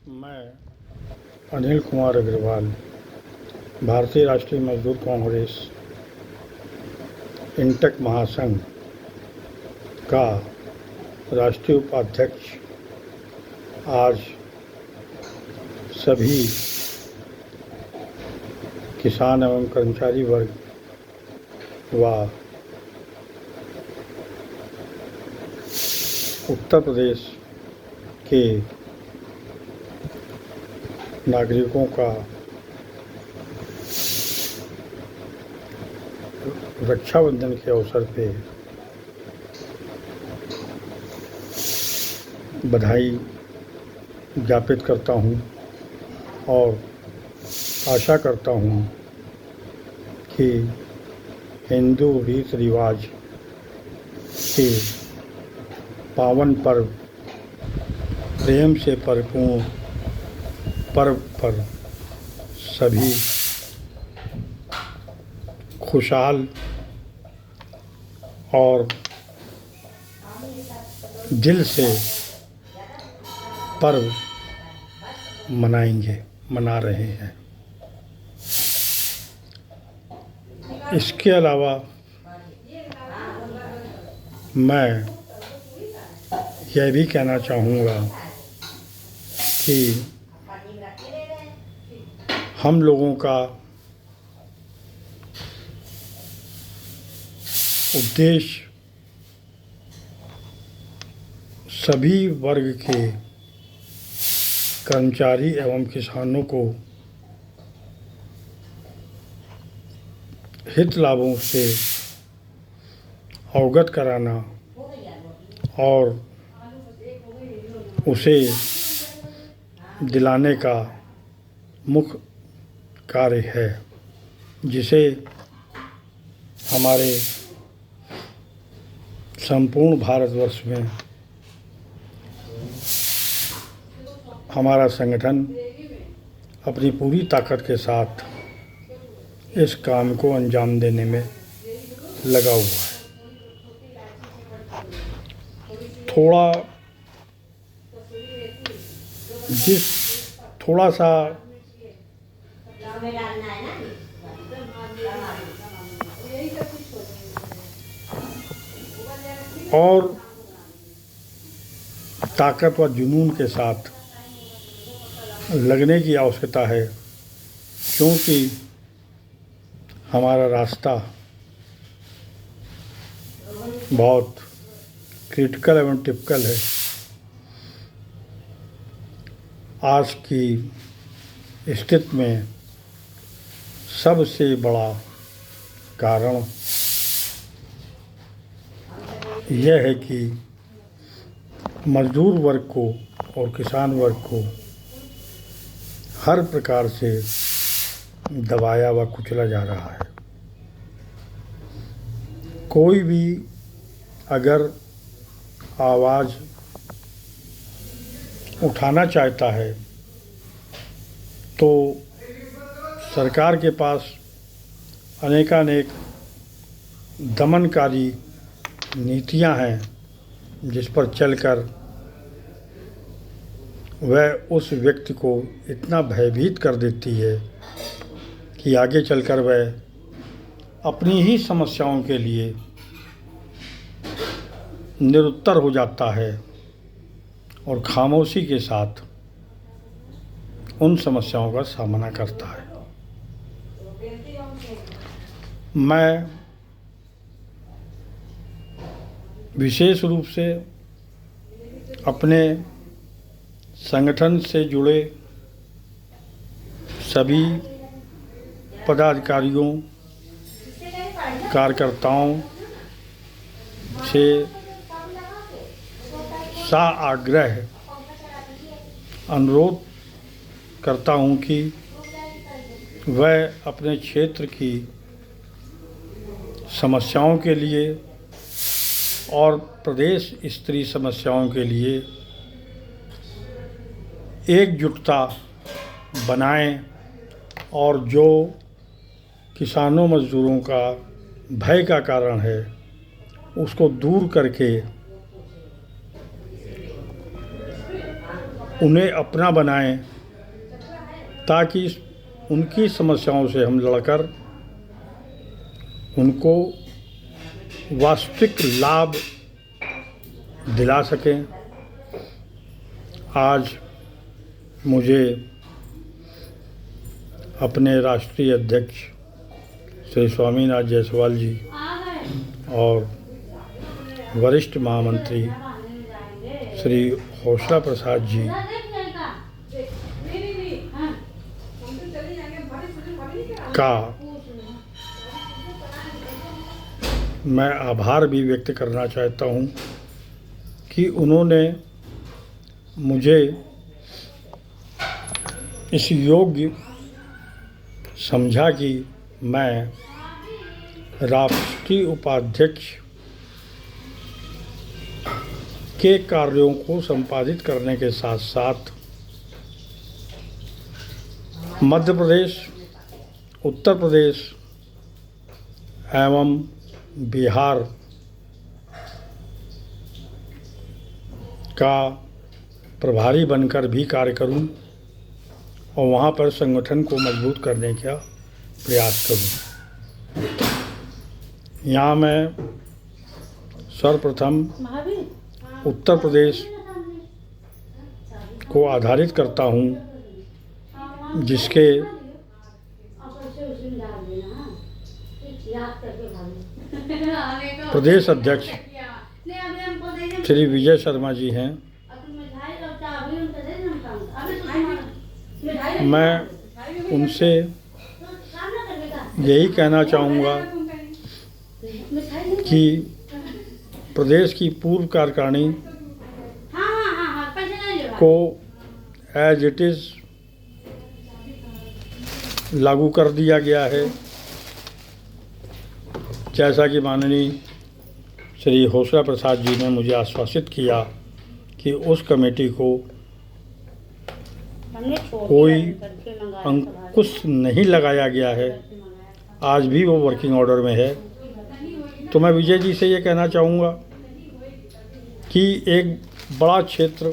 मैं अनिल कुमार अग्रवाल भारतीय राष्ट्रीय मजदूर कांग्रेस इंटक महासंघ का राष्ट्रीय उपाध्यक्ष आज सभी किसान एवं कर्मचारी वर्ग व उत्तर प्रदेश के नागरिकों का रक्षाबंधन के अवसर पे बधाई ज्ञापित करता हूँ और आशा करता हूँ कि हिंदू रीति रिवाज के पावन पर्व प्रेम से परिपूर्ण पर्व पर सभी खुशहाल और दिल से पर्व मना रहे हैं। इसके अलावा मैं यह भी कहना चाहूँगा कि हम लोगों का उद्देश्य सभी वर्ग के कर्मचारी एवं किसानों को हित लाभों से अवगत कराना और उसे दिलाने का मुख्य कार्य है, जिसे हमारे संपूर्ण भारतवर्ष में हमारा संगठन अपनी पूरी ताकत के साथ इस काम को अंजाम देने में लगा हुआ है। थोड़ा सा और ताकत व जुनून के साथ लगने की आवश्यकता है, क्योंकि हमारा रास्ता बहुत क्रिटिकल एवं टिपिकल है। आज की स्थिति में सबसे बड़ा कारण यह है कि मजदूर वर्ग को और किसान वर्ग को हर प्रकार से दबाया व कुचला जा रहा है। कोई भी अगर आवाज़ उठाना चाहता है तो सरकार के पास अनेकानेक दमनकारी नीतियां हैं, जिस पर चलकर वह उस व्यक्ति को इतना भयभीत कर देती है कि आगे चलकर वह अपनी ही समस्याओं के लिए निरुत्तर हो जाता है और खामोशी के साथ उन समस्याओं का सामना करता है। मैं विशेष रूप से अपने संगठन से जुड़े सभी पदाधिकारियों कार्यकर्ताओं से आग्रह अनुरोध करता हूं कि वह अपने क्षेत्र की समस्याओं के लिए और प्रदेश स्तरीय समस्याओं के लिए एकजुटता बनाएं और जो किसानों मजदूरों का भय का कारण है उसको दूर करके उन्हें अपना बनाएं ताकि उनकी समस्याओं से हम लड़कर उनको वास्तविक लाभ दिला सकें। आज मुझे अपने राष्ट्रीय अध्यक्ष श्री स्वामीनाथ जायसवाल जी और वरिष्ठ महामंत्री श्री हौसला प्रसाद जी का मैं आभार भी व्यक्त करना चाहता हूँ कि उन्होंने मुझे इस योग्य समझा कि मैं राष्ट्रीय उपाध्यक्ष के कार्यों को संपादित करने के साथ साथ मध्य प्रदेश, उत्तर प्रदेश एवं बिहार का प्रभारी बनकर भी कार्य करूं और वहां पर संगठन को मजबूत करने का प्रयास करूं। यहाँ मैं सर्वप्रथम उत्तर प्रदेश को आधारित करता हूं, जिसके प्रदेश अध्यक्ष श्री विजय शर्मा जी हैं। मैं उनसे यही कहना चाहूँगा कि प्रदेश की पूर्व कार्यकारिणी को एज इट इज़ लागू कर दिया गया है, जैसा कि माननीय श्री हौसला प्रसाद जी ने मुझे आश्वासित किया कि उस कमेटी को कोई अंकुश नहीं लगाया गया है, आज भी वो वर्किंग ऑर्डर में है। तो मैं विजय जी से ये कहना चाहूँगा कि एक बड़ा क्षेत्र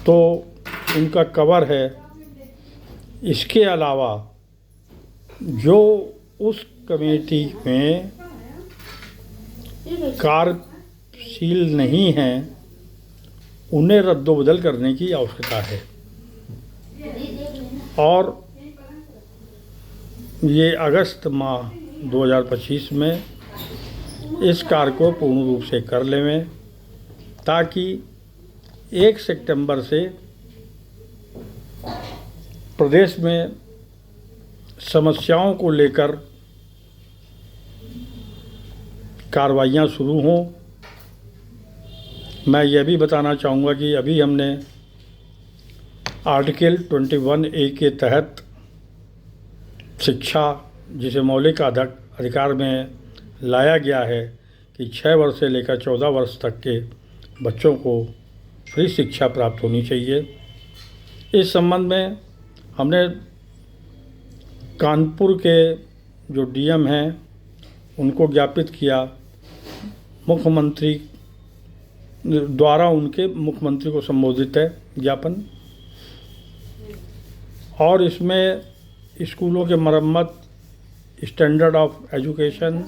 तो उनका कवर है, इसके अलावा जो उस कमेटी में कार्यशील नहीं हैं उन्हें रद्दोबदल करने की आवश्यकता है और ये अगस्त माह 2025 में इस कार्य को पूर्ण रूप से कर लें ताकि 1 सितंबर से प्रदेश में समस्याओं को लेकर कार्रवाइयाँ शुरू हों। मैं यह भी बताना चाहूँगा कि अभी हमने आर्टिकल 21A के तहत शिक्षा, जिसे मौलिक अधिकार में लाया गया है कि 6 वर्ष से लेकर 14 वर्ष तक के बच्चों को फ्री शिक्षा प्राप्त होनी चाहिए। इस संबंध में हमने कानपुर के जो डीएम हैं उनको ज्ञापित किया, मुख्यमंत्री द्वारा उनके मुख्यमंत्री को संबोधित है ज्ञापन, और इसमें स्कूलों के मरम्मत, स्टैंडर्ड ऑफ एजुकेशन,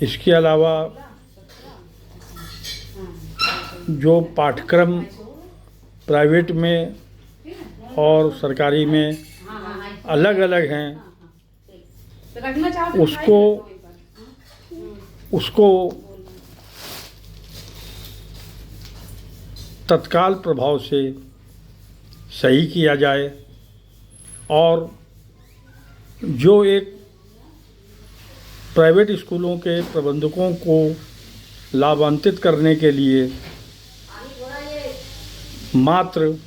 इसके अलावा जो पाठ्यक्रम प्राइवेट में और सरकारी में अलग अलग हैं उसको तत्काल प्रभाव से सही किया जाए और जो एक प्राइवेट स्कूलों के प्रबंधकों को लाभान्वित करने के लिए मात्र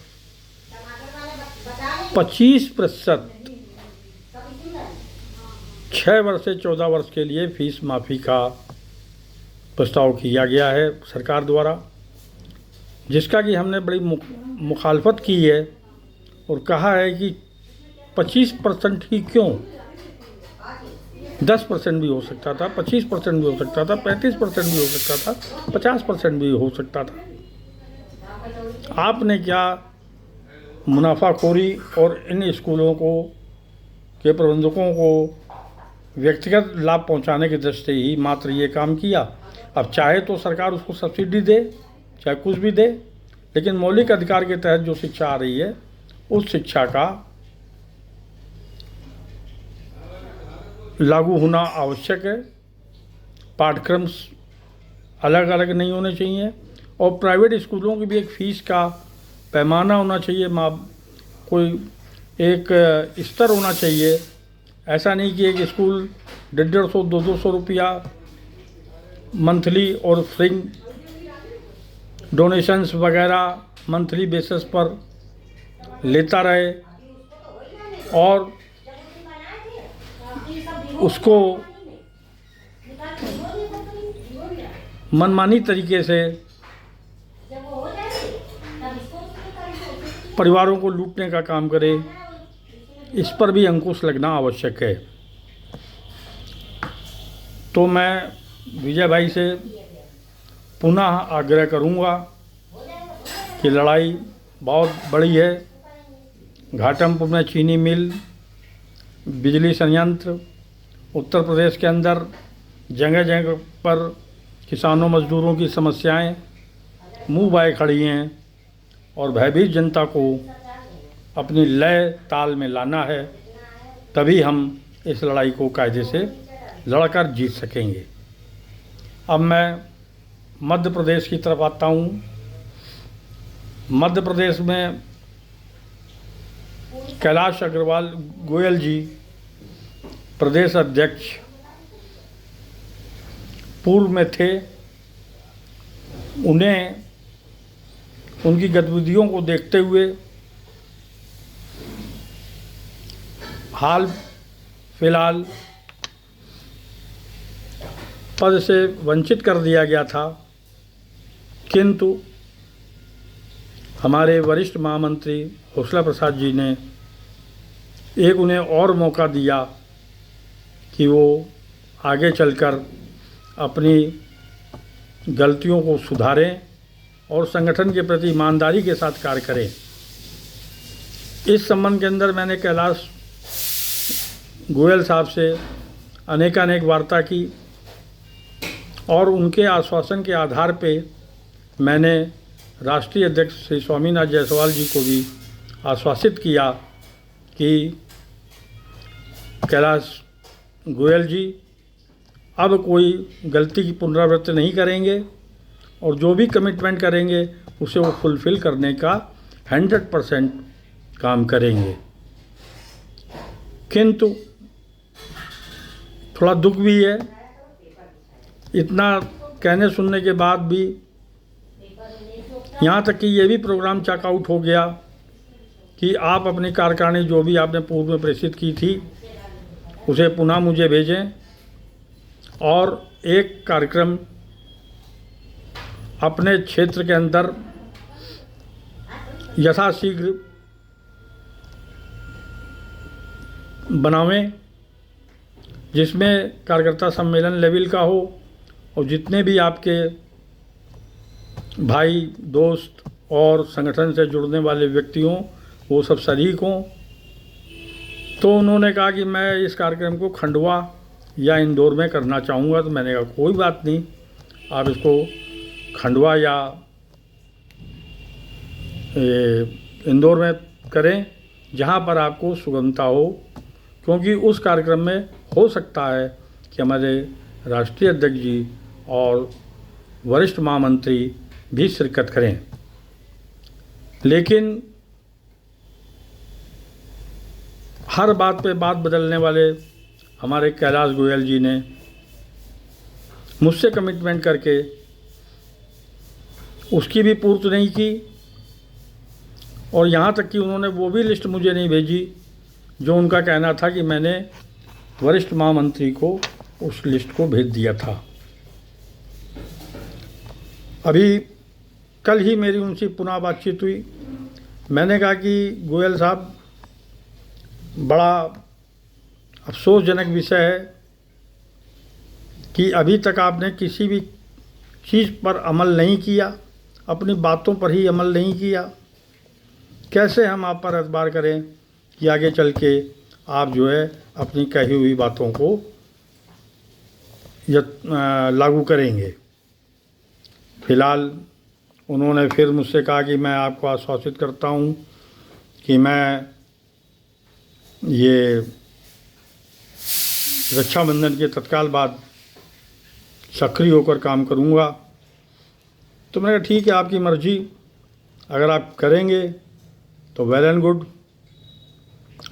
25% 6 वर्ष से 14 वर्ष के लिए फीस माफ़ी का प्रस्ताव किया गया है सरकार द्वारा, जिसका कि हमने बड़ी मुखालफत की है और कहा है कि 25% ही क्यों, 10% भी हो सकता था, 25% भी हो सकता था, 35% भी हो सकता था, 50% भी हो सकता था। आपने क्या मुनाफाखोरी और इन स्कूलों को के प्रबंधकों को व्यक्तिगत लाभ पहुंचाने की दृष्टि ही मात्र ये काम किया। अब चाहे तो सरकार उसको सब्सिडी दे, चाहे कुछ भी दे, लेकिन मौलिक अधिकार के तहत जो शिक्षा आ रही है उस शिक्षा का लागू होना आवश्यक है। पाठ्यक्रम अलग अलग नहीं होने चाहिए और प्राइवेट स्कूलों की भी एक फ़ीस का पैमाना होना चाहिए, कोई एक स्तर होना चाहिए। ऐसा नहीं कि एक स्कूल 150-200 रुपया मंथली और फ्री डोनेशंस वगैरह मंथली बेसिस पर लेता रहे और उसको मनमानी तरीके से परिवारों को लूटने का काम करे, इस पर भी अंकुश लगना आवश्यक है। तो मैं विजय भाई से पुनः आग्रह करूंगा कि लड़ाई बहुत बड़ी है। घाटमपुर में चीनी मिल, बिजली संयंत्र, उत्तर प्रदेश के अंदर जगह जगह पर किसानों मजदूरों की समस्याएं मुंह बाए खड़ी हैं और भयभीत जनता को अपनी लय ताल में लाना है, तभी हम इस लड़ाई को कायदे से लड़कर जीत सकेंगे। अब मैं मध्य प्रदेश की तरफ आता हूँ। मध्य प्रदेश में कैलाश अग्रवाल गोयल जी प्रदेश अध्यक्ष पूर्व में थे। उन्हें उनकी गतिविधियों को देखते हुए हाल फिलहाल पद से वंचित कर दिया गया था, किंतु हमारे वरिष्ठ महामंत्री हौसला प्रसाद जी ने एक उन्हें और मौका दिया कि वो आगे चलकर अपनी गलतियों को सुधारें और संगठन के प्रति ईमानदारी के साथ कार्य करें। इस संबंध के अंदर मैंने कैलाश गोयल साहब से अनेकानेक वार्ता की और उनके आश्वासन के आधार पे मैंने राष्ट्रीय अध्यक्ष श्री स्वामीनाथ जायसवाल जी को भी आश्वासित किया कि कैलाश गोयल जी अब कोई गलती की पुनरावृत्ति नहीं करेंगे और जो भी कमिटमेंट करेंगे उसे वो फुलफ़िल करने का 100% काम करेंगे। किंतु थोड़ा दुख भी है, इतना कहने सुनने के बाद भी यहाँ तक कि ये भी प्रोग्राम चेकआउट हो गया कि आप अपनी कार्यकारिणी जो भी आपने पूर्व में प्रेषित की थी उसे पुनः मुझे भेजें और एक कार्यक्रम अपने क्षेत्र के अंदर यथाशीघ्र बनावें जिसमें कार्यकर्ता सम्मेलन लेवल का हो और जितने भी आपके भाई दोस्त और संगठन से जुड़ने वाले व्यक्ति हों वो सब शरीक हों। तो उन्होंने कहा कि मैं इस कार्यक्रम को खंडवा या इंदौर में करना चाहूँगा। तो मैंने कहा कोई बात नहीं, आप इसको खंडवा या इंदौर में करें जहाँ पर आपको सुगमता हो, क्योंकि उस कार्यक्रम में हो सकता है कि हमारे राष्ट्रीय अध्यक्ष जी और वरिष्ठ महामंत्री भी शिरकत करें। लेकिन हर बात पे बात बदलने वाले हमारे कैलाश गोयल जी ने मुझसे कमिटमेंट करके उसकी भी पूर्ति नहीं की और यहाँ तक कि उन्होंने वो भी लिस्ट मुझे नहीं भेजी जो उनका कहना था कि मैंने वरिष्ठ महामंत्री को उस लिस्ट को भेज दिया था। अभी कल ही मेरी उनसे पुनः बातचीत हुई। मैंने कहा कि गोयल साहब, बड़ा अफसोसजनक विषय है कि अभी तक आपने किसी भी चीज़ पर अमल नहीं किया। अपनी बातों पर ही अमल नहीं किया, कैसे हम आप पर एतबार करें कि आगे चल के आप जो है अपनी कही हुई बातों को लागू करेंगे। फ़िलहाल उन्होंने फिर मुझसे कहा कि मैं आपको आश्वासित करता हूँ कि मैं ये रक्षाबंधन के तत्काल बाद सक्रिय होकर काम करूँगा। तो मैंने कहा ठीक है, आपकी मर्ज़ी, अगर आप करेंगे तो वेल एंड गुड,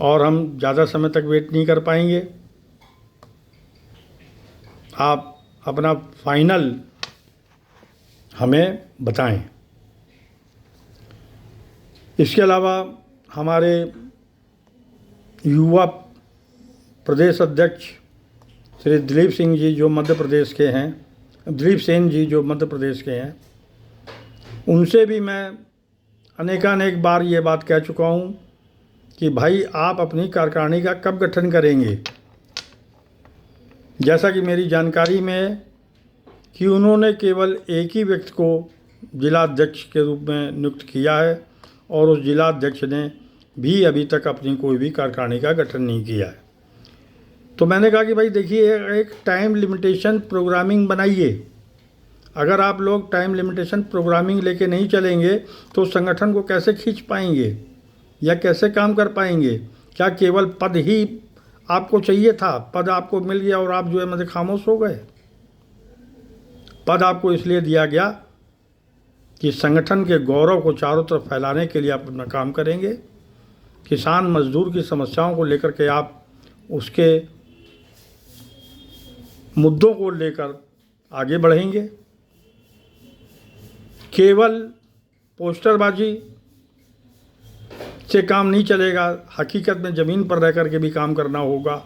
और हम ज़्यादा समय तक वेट नहीं कर पाएंगे। आप अपना फाइनल हमें बताएं। इसके अलावा हमारे युवा प्रदेश अध्यक्ष श्री दिलीप सिंह जी जो मध्य प्रदेश के हैं, दिलीप सेन जी जो मध्य प्रदेश के हैं, उनसे भी मैं अनेकानेक बार ये बात कह चुका हूँ कि भाई आप अपनी कार्यकारिणी का कब गठन करेंगे। जैसा कि मेरी जानकारी में है कि उन्होंने केवल एक ही व्यक्ति को जिलाध्यक्ष के रूप में नियुक्त किया है और उस जिलाध्यक्ष ने भी अभी तक अपनी कोई भी कार्यकारिणी का गठन नहीं किया है। तो मैंने कहा कि भाई देखिए, एक टाइम लिमिटेशन प्रोग्रामिंग बनाइए। अगर आप लोग टाइम लिमिटेशन प्रोग्रामिंग लेके नहीं चलेंगे तो संगठन को कैसे खींच पाएंगे या कैसे काम कर पाएंगे। क्या केवल पद ही आपको चाहिए था, पद आपको मिल गया और आप जो है मतलब खामोश हो गए। पद आपको इसलिए दिया गया कि संगठन के गौरव को चारों तरफ फैलाने के लिए आप अपना काम करेंगे। किसान मजदूर की समस्याओं को लेकर के आप उसके मुद्दों को लेकर आगे बढ़ेंगे। केवल पोस्टरबाजी से काम नहीं चलेगा, हकीकत में ज़मीन पर रह कर के भी काम करना होगा।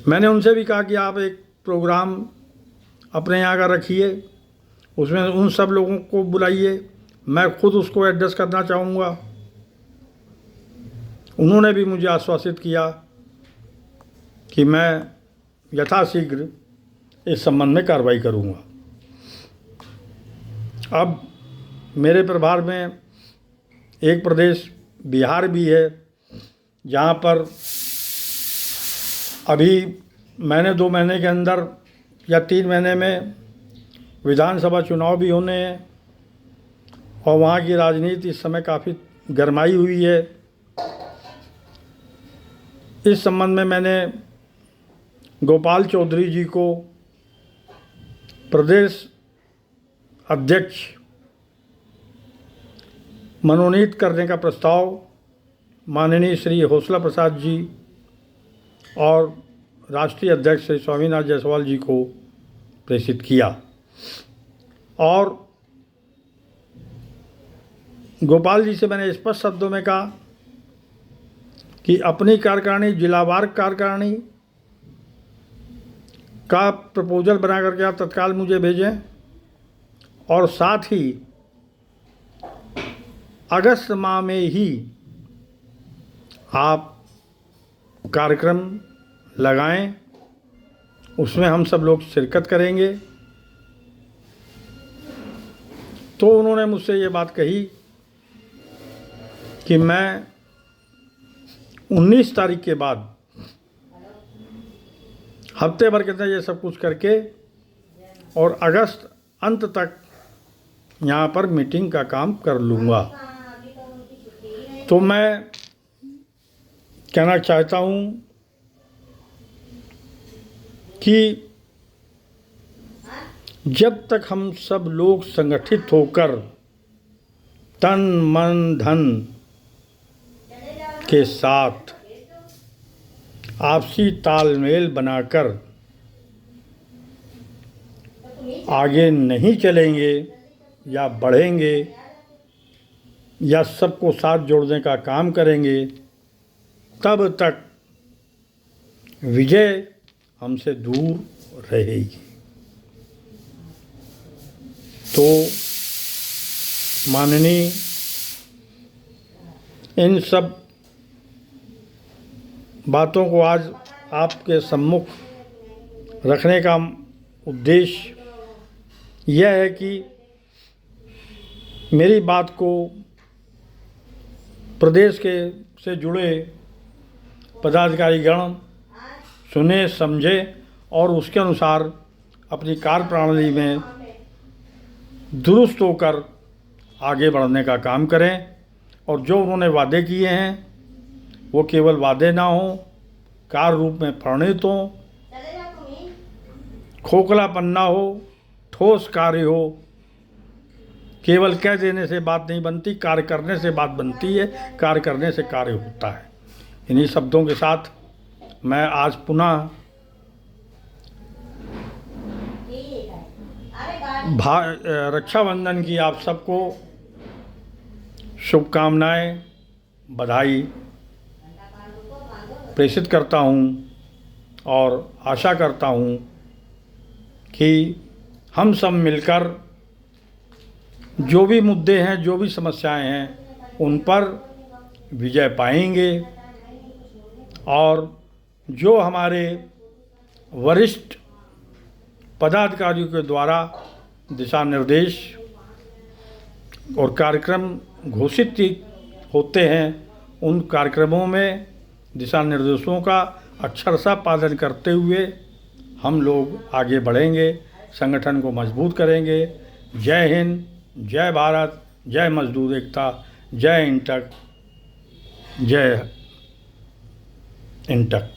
मैंने उनसे भी कहा कि आप एक प्रोग्राम अपने यहाँ का रखिए, उसमें उन सब लोगों को बुलाइए, मैं खुद उसको एड्रेस करना चाहूँगा। उन्होंने भी मुझे आश्वासित किया कि मैं यथाशीघ्र इस संबंध में कार्रवाई करूँगा। अब मेरे प्रभार में एक प्रदेश बिहार भी है, जहाँ पर अभी मैंने 2 महीने के अंदर या 3 महीने में विधानसभा चुनाव भी होने हैं और वहाँ की राजनीति इस समय काफ़ी गरमाई हुई है। इस संबंध में मैंने गोपाल चौधरी जी को प्रदेश अध्यक्ष मनोनीत करने का प्रस्ताव माननीय श्री हौसला प्रसाद जी और राष्ट्रीय अध्यक्ष श्री स्वामीनाथ जायसवाल जी को प्रेषित किया। और गोपाल जी से मैंने स्पष्ट शब्दों में कहा कि अपनी कार्यकारिणी, जिलावार कार्यकारिणी का प्रपोजल बना करके आप तत्काल मुझे भेजें और साथ ही अगस्त माह में ही आप कार्यक्रम लगाएं, उसमें हम सब लोग शिरकत करेंगे। तो उन्होंने मुझसे ये बात कही कि मैं 19 तारीख के बाद हफ्ते भर के अंदर ये सब कुछ करके और अगस्त अंत तक यहाँ पर मीटिंग का काम कर लूँगा। तो मैं कहना चाहता हूँ कि जब तक हम सब लोग संगठित होकर तन मन धन के साथ आपसी तालमेल बनाकर आगे नहीं चलेंगे या बढ़ेंगे या सबको साथ जोड़ने का काम करेंगे, तब तक विजय हमसे दूर रहेगी। तो माननीय, इन सब बातों को आज आपके सम्मुख रखने का उद्देश्य यह है कि मेरी बात को प्रदेश के से जुड़े पदाधिकारीगण सुने, समझे और उसके अनुसार अपनी कार्यप्रणाली में दुरुस्त होकर आगे बढ़ने का काम करें और जो उन्होंने वादे किए हैं वो केवल वादे ना हों, कार्य रूप में परिणित हों, खोखलापन ना हो, ठोस कार्य हो। केवल कह देने से बात नहीं बनती, कार्य करने से बात बनती है, कार्य करने से कार्य होता है। इन्हीं शब्दों के साथ मैं आज पुनः रक्षाबंधन की आप सबको शुभकामनाएं, बधाई प्रेषित करता हूं और आशा करता हूं कि हम सब मिलकर जो भी मुद्दे हैं, जो भी समस्याएं हैं, उन पर विजय पाएंगे और जो हमारे वरिष्ठ पदाधिकारियों के द्वारा दिशा निर्देश और कार्यक्रम घोषित होते हैं, उन कार्यक्रमों में दिशा निर्देशों का अक्षरशः पालन करते हुए हम लोग आगे बढ़ेंगे, संगठन को मजबूत करेंगे। जय हिंद, जय भारत, जय मजदूर एकता, जय इंटक, जय इंटक।